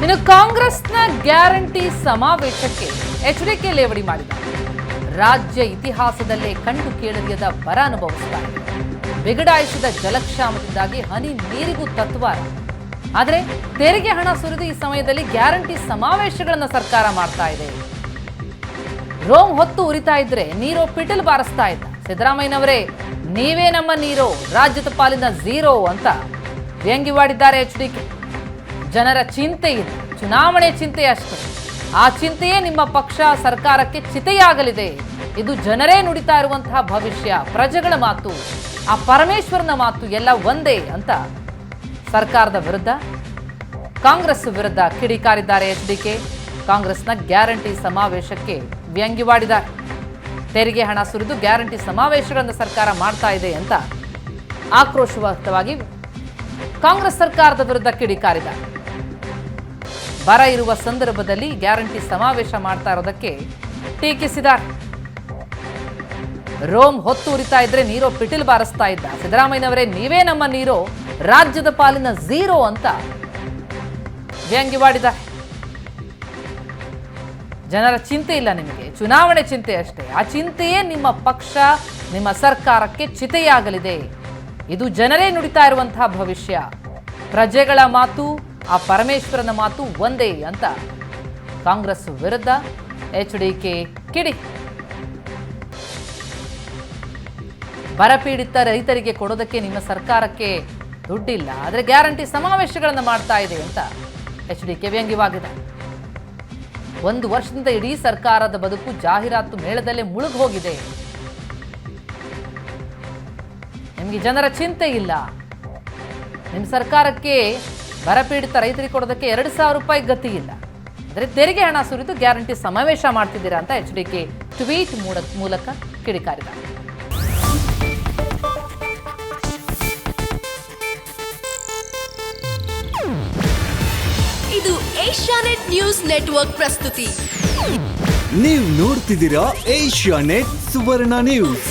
ಇನ್ನು ಕಾಂಗ್ರೆಸ್ನ ಗ್ಯಾರಂಟಿ ಸಮಾವೇಶಕ್ಕೆ ಎಚ್ಡಿಕೆ ಲೇವಡಿ ಮಾಡಿದ ರಾಜ್ಯ ಇತಿಹಾಸದಲ್ಲೇ ಕಂಡು ಕೇಳರಿಯದ ಬರ ಅನುಭವಿಸ್ತಾ ಇದೆ. ಬಿಗಡಾಯಿಸಿದ ಜಲಕ್ಷಾಮದಿಂದಾಗಿ ಹನಿ ನೀರಿಗೂ ತತ್ವಾರ. ಆದರೆ ತೆರಿಗೆ ಹಣ ಸುರಿದು ಈ ಸಮಯದಲ್ಲಿ ಗ್ಯಾರಂಟಿ ಸಮಾವೇಶಗಳನ್ನು ಸರ್ಕಾರ ಮಾಡ್ತಾ ಇದೆ. ರೋಮ್ ಹೊತ್ತು ಉರಿತಾ ಇದ್ರೆ ನೀರು ಪಿಟಲ್ ಬಾರಿಸ್ತಾ ಇದ್ದ ಸಿದ್ದರಾಮಯ್ಯನವರೇ, ನೀವೇ ನಮ್ಮ ನೀರು, ರಾಜ್ಯದ ಪಾಲಿನ ಝೀರೋ ಅಂತ ವ್ಯಂಗ್ಯವಾಡಿದ್ದಾರೆ ಎಚ್ಡಿಕೆ. ಜನರ ಚಿಂತೆ ಇಲ್ಲ, ಚುನಾವಣೆ ಚಿಂತೆ ಅಷ್ಟೇ. ಆ ಚಿಂತೆಯೇ ನಿಮ್ಮ ಪಕ್ಷ ಸರ್ಕಾರಕ್ಕೆ ಚಿತೆಯಾಗಲಿದೆ. ಇದು ಜನರೇ ನುಡಿತಾ ಇರುವಂತಹ ಭವಿಷ್ಯ, ಪ್ರಜೆಗಳ ಮಾತು, ಆ ಪರಮೇಶ್ವರನ ಮಾತು ಎಲ್ಲ ಒಂದೇ ಅಂತ ಸರ್ಕಾರದ ವಿರುದ್ಧ, ಕಾಂಗ್ರೆಸ್ ವಿರುದ್ಧ ಕಿಡಿಕಾರಿದ್ದಾರೆ ಎಚ್ಡಿಕೆ. ಕಾಂಗ್ರೆಸ್ನ ಗ್ಯಾರಂಟಿ ಸಮಾವೇಶಕ್ಕೆ ವ್ಯಂಗ್ಯವಾಡಿದ್ದಾರೆ. ತೆರಿಗೆ ಹಣ ಸುರಿದು ಗ್ಯಾರಂಟಿ ಸಮಾವೇಶಗಳನ್ನು ಸರ್ಕಾರ ಮಾಡ್ತಾ ಇದೆ ಅಂತ ಆಕ್ರೋಶವಾಗಿ ಕಾಂಗ್ರೆಸ್ ಸರ್ಕಾರದ ವಿರುದ್ಧ ಕಿಡಿಕಾರಿದ್ದಾರೆ. ಬರ ಇರುವ ಸಂದರ್ಭದಲ್ಲಿ ಗ್ಯಾರಂಟಿ ಸಮಾವೇಶ ಮಾಡ್ತಾ ಇರೋದಕ್ಕೆ ಟೀಕಿಸಿದ್ದಾರೆ. ರೋಮ್ ಹೊತ್ತು ಉರಿತಾ ಇದ್ರೆ ನೀರೋ ಪಿಟಿಲ್ ಬಾರಿಸ್ತಾ ಇದ್ದ ಸಿದ್ದರಾಮಯ್ಯನವರೇ, ನೀವೇ ನಮ್ಮ ನೀರೋ, ರಾಜ್ಯದ ಪಾಲಿನ ಝೀರೋ ಅಂತ ವ್ಯಂಗ್ಯವಾಡಿದ್ದಾರೆ. ಜನರ ಚಿಂತೆ ಇಲ್ಲ ನಿಮಗೆ, ಚುನಾವಣೆ ಚಿಂತೆ ಅಷ್ಟೇ. ಆ ಚಿಂತೆಯೇ ನಿಮ್ಮ ಪಕ್ಷ, ನಿಮ್ಮ ಸರ್ಕಾರಕ್ಕೆ ಚಿತೆಯಾಗಲಿದೆ. ಇದು ಜನರೇ ನುಡಿತಾ ಇರುವಂತಹ ಭವಿಷ್ಯ, ಪ್ರಜೆಗಳ ಮಾತು, ಆ ಪರಮೇಶ್ವರನ ಮಾತು ಒಂದೇ ಅಂತ ಕಾಂಗ್ರೆಸ್ ವಿರುದ್ಧ ಎಚ್ಡಿಕೆ ಕಿಡಿ. ಬರಪೀಡಿತ ರೈತರಿಗೆ ಕೊಡೋದಕ್ಕೆ ನಿಮ್ಮ ಸರ್ಕಾರಕ್ಕೆ ದುಡ್ಡಿಲ್ಲ, ಆದರೆ ಗ್ಯಾರಂಟಿ ಸಮಾವೇಶಗಳನ್ನು ಮಾಡ್ತಾ ಇದೆ ಅಂತ ಎಚ್ಡಿಕೆ ವ್ಯಂಗ್ಯವಾಗಿದೆ. 1 ವರ್ಷದಿಂದ ಇಡೀ ಸರ್ಕಾರದ ಬದುಕು ಜಾಹೀರಾತು ಮೇಳದಲ್ಲೇ ಮುಳುಗಿ ಹೋಗಿದೆ. ನಿಮಗೆ ಜನರ ಚಿಂತೆ ಇಲ್ಲ. ನಿಮ್ಮ ಸರ್ಕಾರಕ್ಕೆ ಬರಪೀಡಿತ ರೈತರಿಗೆ ಕೊಡೋದಕ್ಕೆ 2,000 ರೂಪಾಯಿ ಗತಿ ಇಲ್ಲ, ಆದರೆ ತೆರಿಗೆ ಹಣ ಸುರಿದು ಗ್ಯಾರಂಟಿ ಸಮಾವೇಶ ಮಾಡ್ತಿದ್ದೀರಾ ಅಂತ ಎಚ್ಡಿಕೆ ಟ್ವೀಟ್ ಮೂಲಕ ಕಿಡಿಕಾರಿದ್ದಾರೆ. ಇದು ಏಷ್ಯಾನೆಟ್ ನ್ಯೂಸ್ ನೆಟ್ವರ್ಕ್ ಪ್ರಸ್ತುತಿ. ನೀವು ನೋಡ್ತಿದ್ದೀರಾ ಏಷ್ಯಾನೆಟ್ ಸುವರ್ಣ ನ್ಯೂಸ್.